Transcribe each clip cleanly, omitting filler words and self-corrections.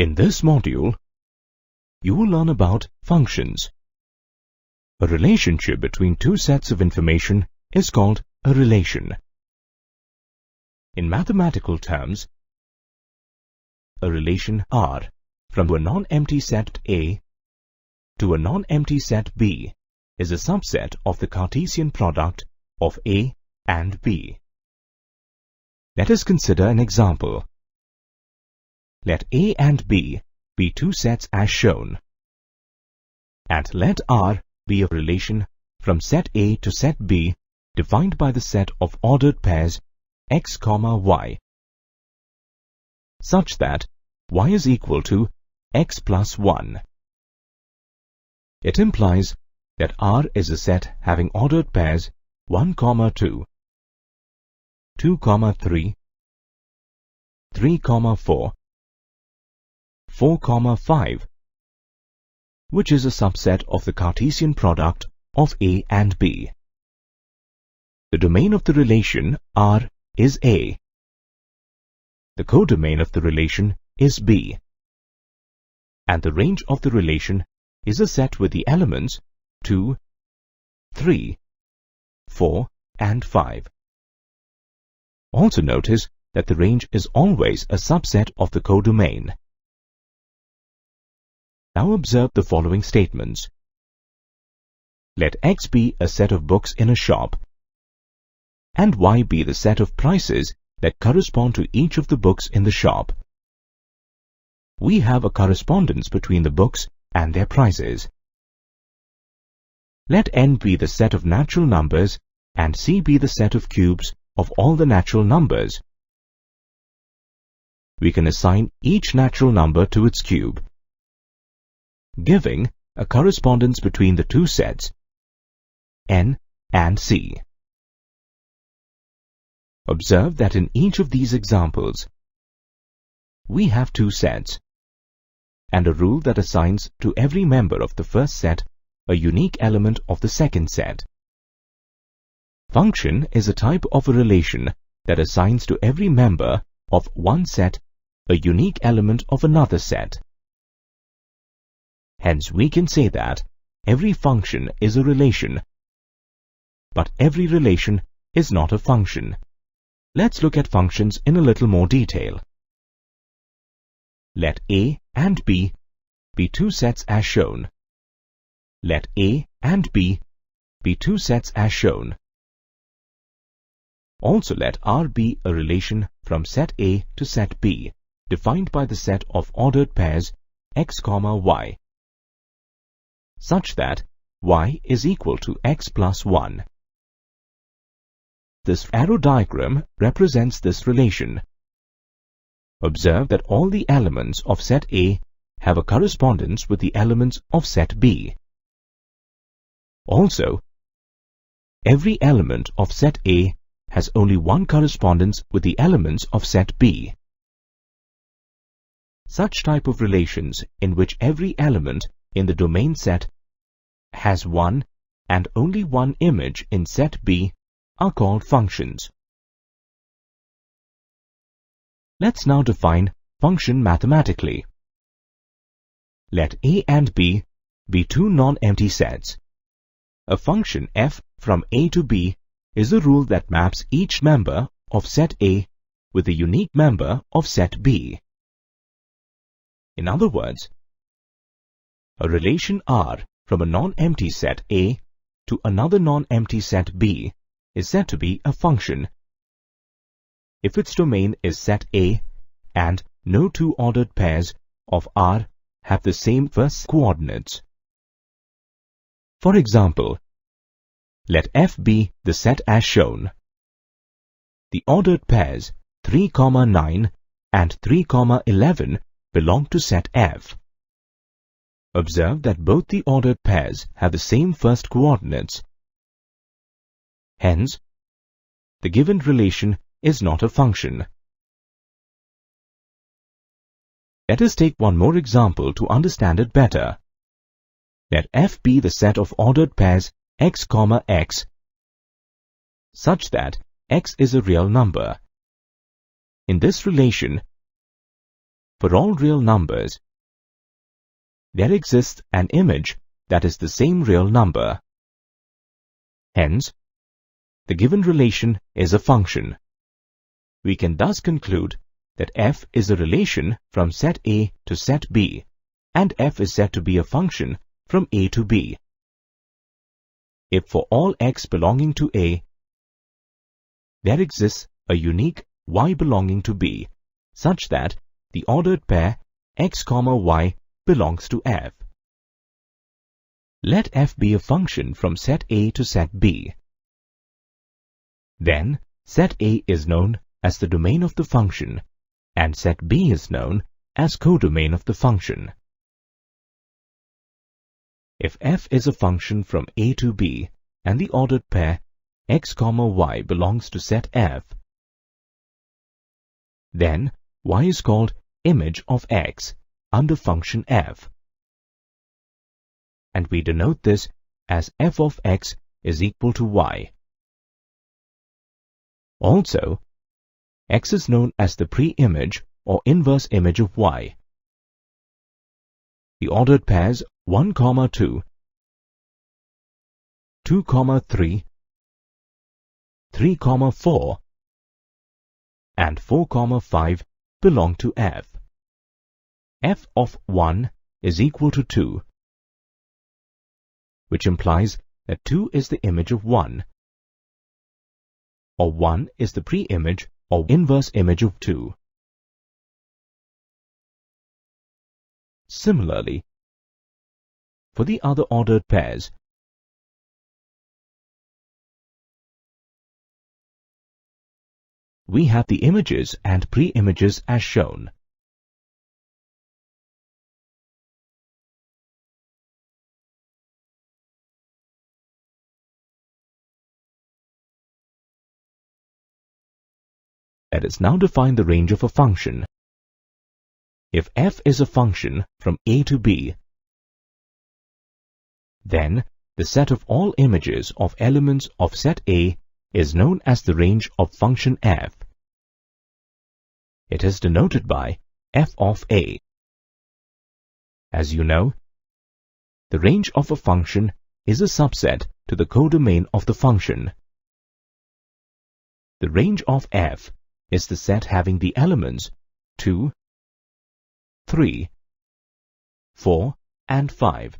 In this module, you will learn about functions. A relationship between two sets of information is called a relation. In mathematical terms, a relation R from a non-empty set A to a non-empty set B is a subset of the Cartesian product of A and B. Let us consider an example. Let A and B be two sets as shown, and let R be a relation from set A to set B defined by the set of ordered pairs x, y, such that y is equal to x plus 1. It implies that R is a set having ordered pairs 1, 2, 2, 3, 3, 4, 4, 5, which is a subset of the Cartesian product of A and B. The domain of the relation R is A. The codomain of the relation is B. And the range of the relation is a set with the elements 2, 3, 4, and 5. Also notice that the range is always a subset of the codomain. Now observe the following statements. Let X be a set of books in a shop, and Y be the set of prices that correspond to each of the books in the shop. We have a correspondence between the books and their prices. Let N be the set of natural numbers and C be the set of cubes of all the natural numbers. We can assign each natural number to its cube, giving a correspondence between the two sets, N and C. Observe that in each of these examples, we have two sets, and a rule that assigns to every member of the first set a unique element of the second set. Function is a type of a relation that assigns to every member of one set a unique element of another set. Hence, we can say that every function is a relation, but every relation is not a function. Let's look at functions in a little more detail. Let A and B be two sets as shown. Let A and B be two sets as shown. Also let R be a relation from set A to set B, defined by the set of ordered pairs x, y, such that y is equal to x plus 1. This arrow diagram represents this relation. Observe that all the elements of set A have a correspondence with the elements of set B. Also, every element of set A has only one correspondence with the elements of set B. Such type of relations in which every element in the domain set has one and only one image in set B are called functions. Let's now define function mathematically. Let A and B be two non-empty sets. A function f from A to B is a rule that maps each member of set A with a unique member of set B. In other words, a relation R from a non-empty set A to another non-empty set B is said to be a function if its domain is set A and no two ordered pairs of R have the same first coordinates. For example, let F be the set as shown. The ordered pairs 3, 9 and 3, 11 belong to set F. Observe that both the ordered pairs have the same first coordinates. Hence, the given relation is not a function. Let us take one more example to understand it better. Let F be the set of ordered pairs x, x, such that x is a real number. In this relation, For all real numbers, there exists an image that is the same real number. Hence, the given relation is a function. We can thus conclude that f is a relation from set A to set B, and f is said to be a function from A to B. If for all x belonging to A, there exists a unique y belonging to B, such that the ordered pair x, y belongs to f. Let f be a function from set A to set B. Then, set A is known as the domain of the function, and set B is known as codomain of the function. If f is a function from A to B, and the ordered pair x, y belongs to set F, then y is called image of x under function f, and we denote this as f of x is equal to y. Also, x is known as the pre-image or inverse image of y. The ordered pairs 1, 2, 2, 3, 3, 4, and 4, 5 belong to f. F of 1 is equal to 2, which implies that 2 is the image of 1, or 1 is the pre-image or inverse image of 2. Similarly, for the other ordered pairs, we have the images and pre-images as shown. Let us now define the range of a function. If f is a function from A to B, then the set of all images of elements of set A is known as the range of function f. It is denoted by f of A. As you know, the range of a function is a subset to the codomain of the function. The range of f is the set having the elements 2, 3, 4, and 5.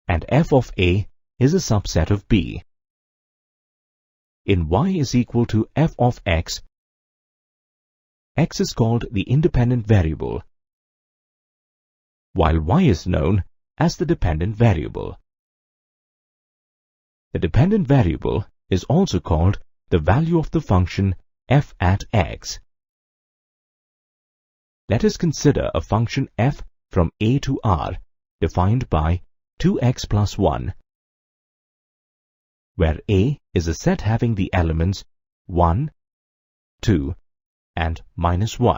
And f of A is a subset of B. In y is equal to f of x, x is called the independent variable, while y is known as the dependent variable. The dependent variable is also called the value of the function f at x. Let us consider a function f from A to R defined by 2x plus 1, where A is a set having the elements 1, 2, and minus 1.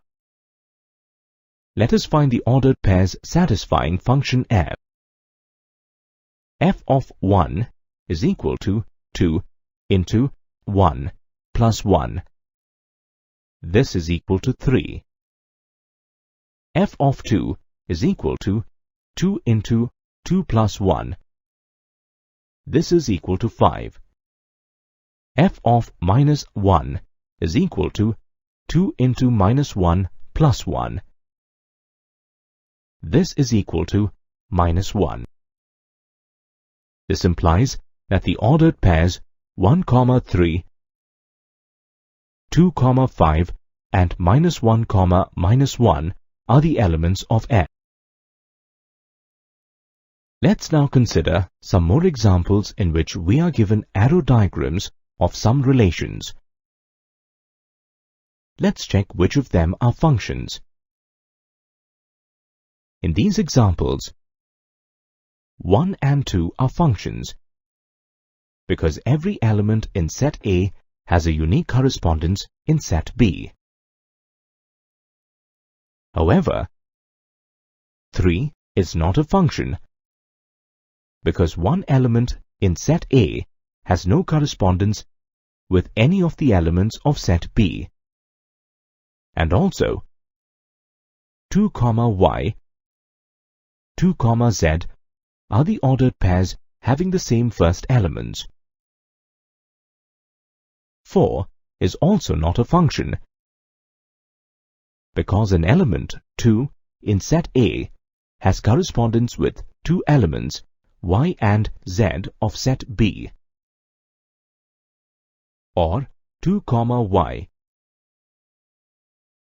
Let us find the ordered pairs satisfying function f. F of 1 is equal to 2 into 1 plus 1. This is equal to 3. F of 2 is equal to 2 into 2 plus 1. This is equal to 5. F of minus 1 is equal to 2 into minus 1 plus 1. This is equal to minus 1. This implies that the ordered pairs 1, 3, 2, 5, and minus 1, minus 1 are the elements of f. Let's now consider some more examples in which we are given arrow diagrams of some relations. Let's check which of them are functions. In these examples, 1 and 2 are functions because every element in set A has a unique correspondence in set B. However, 3 is not a function because one element in set A has no correspondence with any of the elements of set B. And also, 2, y, 2, z are the ordered pairs having the same first elements. 4 is also not a function because an element 2 in set A has correspondence with two elements y and z of set B. Or 2, y,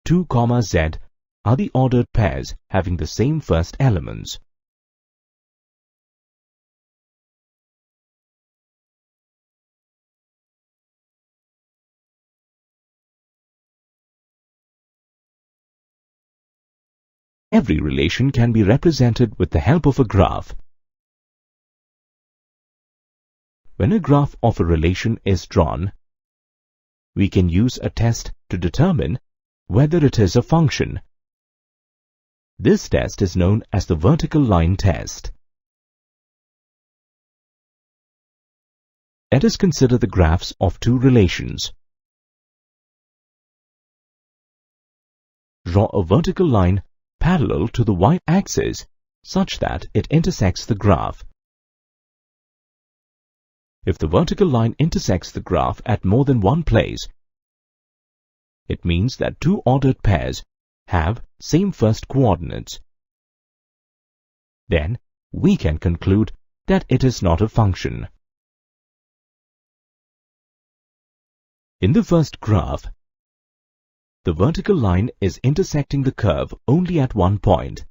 2, z are the ordered pairs having the same first elements. Every relation can be represented with the help of a graph. When a graph of a relation is drawn, we can use a test to determine whether it is a function. This test is known as the vertical line test. Let us consider the graphs of two relations. Draw a vertical line parallel to the y-axis such that it intersects the graph. If the vertical line intersects the graph at more than one place, it means that two ordered pairs have same first coordinates. Then we can conclude that it is not a function. In the first graph, the vertical line is intersecting the curve only at one point.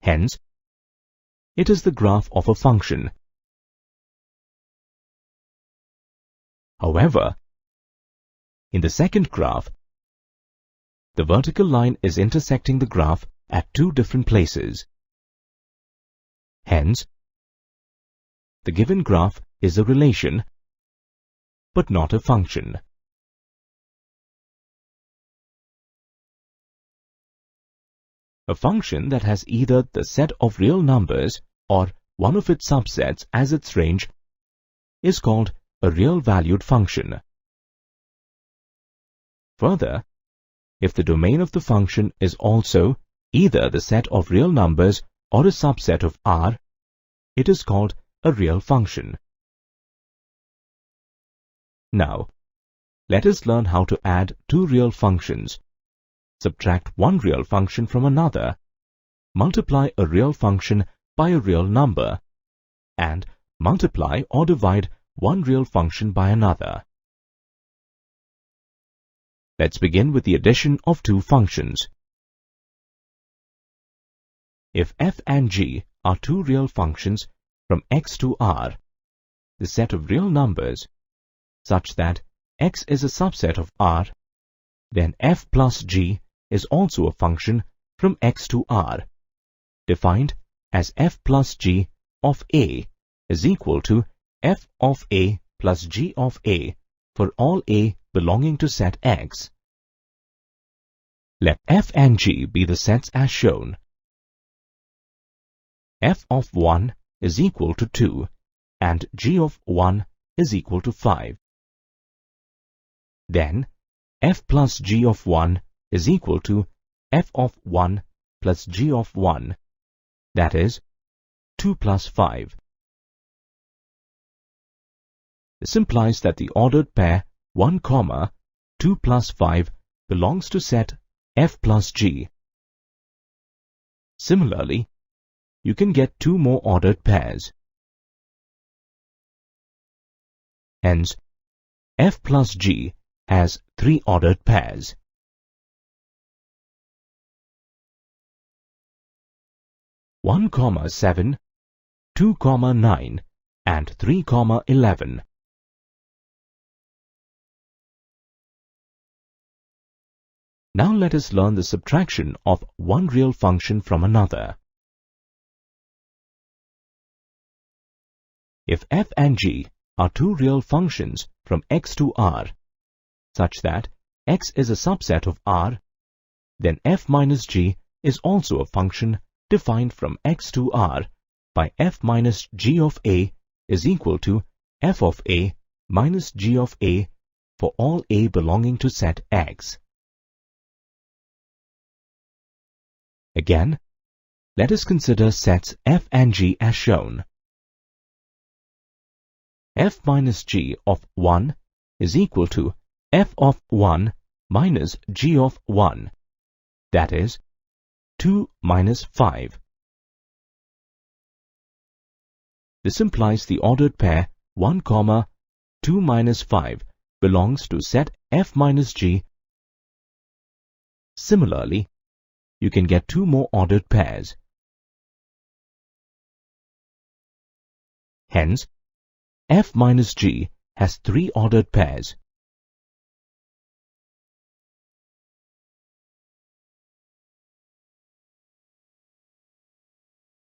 Hence, it is the graph of a function. However, in the second graph, the vertical line is intersecting the graph at two different places. Hence, the given graph is a relation, but not a function. A function that has either the set of real numbers or one of its subsets as its range is called a real-valued function. Further, if the domain of the function is also either the set of real numbers or a subset of R, it is called a real function. Now, let us learn how to add two real functions, subtract one real function from another, multiply a real function by a real number, and multiply or divide one real function by another. Let's begin with the addition of two functions. If f and g are two real functions from x to r, the set of real numbers, such that x is a subset of r, then f plus g is also a function from x to r, defined as f plus g of a is equal to f of a plus g of a for all a belonging to set x. Let f and g be the sets as shown. F of 1 is equal to 2 and g of 1 is equal to 5. Then f plus g of 1 is equal to f of 1 plus g of 1, that is 2 plus 5. This implies that the ordered pair 1, 2 plus 5 belongs to set f plus g. Similarly, you can get two more ordered pairs. Hence, f plus g has three ordered pairs. One, 7, 2, 9, and 3, 11. Now let us learn the subtraction of one real function from another. If f and g are two real functions from x to r, such that x is a subset of r, then f minus g is also a function defined from x to r by f minus g of a is equal to f of a minus g of a for all a belonging to set x. Again, let us consider sets f and g as shown. F minus g of 1 is equal to f of 1 minus g of 1, that is, 2 minus 5. This implies the ordered pair 1, 2 minus 5 belongs to set f minus g. Similarly, you can get two more ordered pairs. Hence, f minus g has three ordered pairs.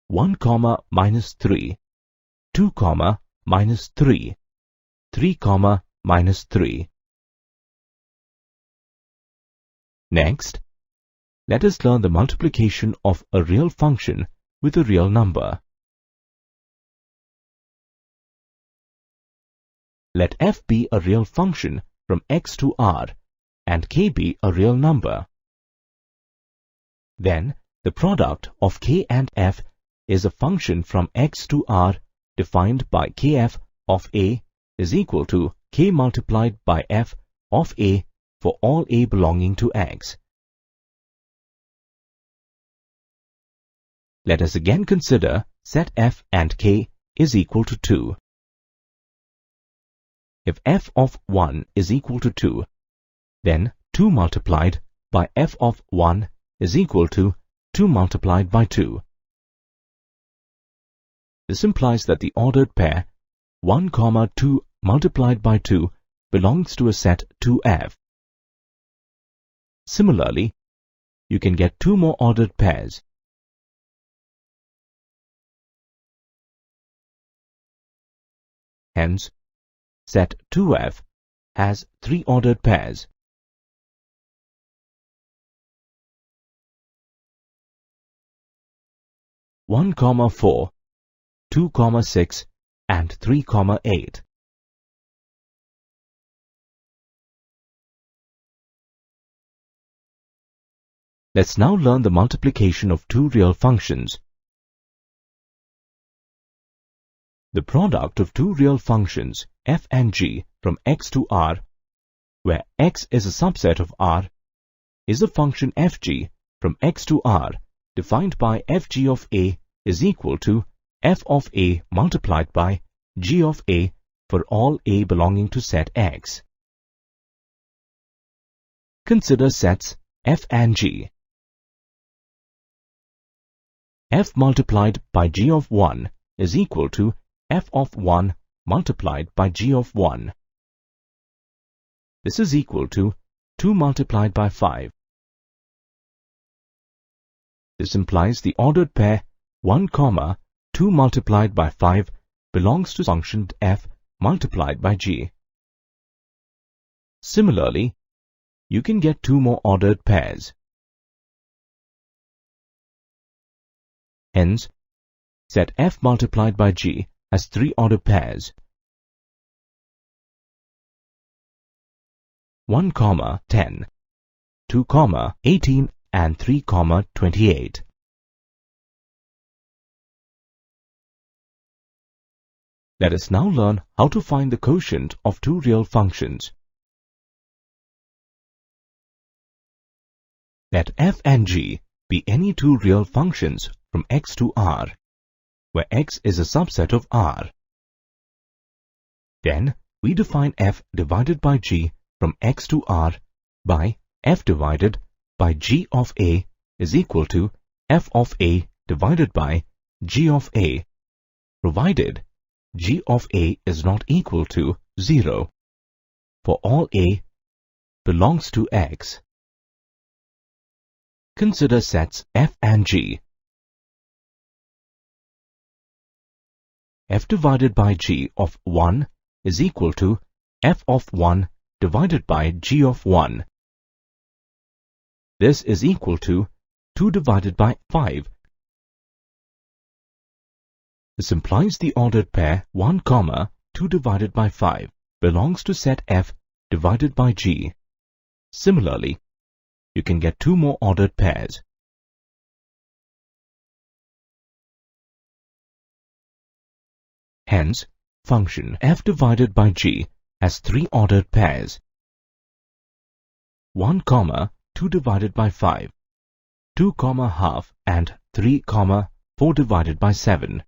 One minus 3, 2 minus 3, 3 minus 3. Next, let us learn the multiplication of a real function with a real number. Let f be a real function from x to r and k be a real number. Then, the product of k and f is a function from x to r defined by kf of a is equal to k multiplied by f of a for all a belonging to x. Let us again consider set f and k is equal to 2. If f of 1 is equal to 2, then 2 multiplied by f of 1 is equal to 2 multiplied by 2. This implies that the ordered pair 1, 2 multiplied by 2 belongs to a set 2f. Similarly, you can get two more ordered pairs. Hence, set 2f has three ordered pairs. One, 4, 2, 6, and 3, 8. Let's now learn the multiplication of two real functions. The product of two real functions f and g from x to r, where x is a subset of r, is the function fg from x to r defined by fg of a is equal to f of a multiplied by g of a for all a belonging to set x. Consider sets f and g. F multiplied by g of 1 is equal to f of 1 multiplied by g of 1. This is equal to 2 multiplied by 5. This implies the ordered pair 1, 2 multiplied by 5 belongs to function f multiplied by g. Similarly, you can get two more ordered pairs. Hence, set f multiplied by g has three ordered pairs. 1, 10, 2, 18, and 3, 28. Let us now learn how to find the quotient of two real functions. Let f and g be any two real functions from x to r, where x is a subset of r. Then, we define f divided by g from x to r by f divided by g of a is equal to f of a divided by g of a, provided g of a is not equal to 0 for all a belongs to x. Consider sets f and g. F divided by g of 1 is equal to f of 1 divided by g of 1. This is equal to 2 divided by 5. This implies the ordered pair 1, 2 divided by 5 belongs to set f divided by g. Similarly, you can get two more ordered pairs. Hence, function f divided by g has three ordered pairs: 1, 2 divided by 5, 2, half and 3, 4 divided by 7.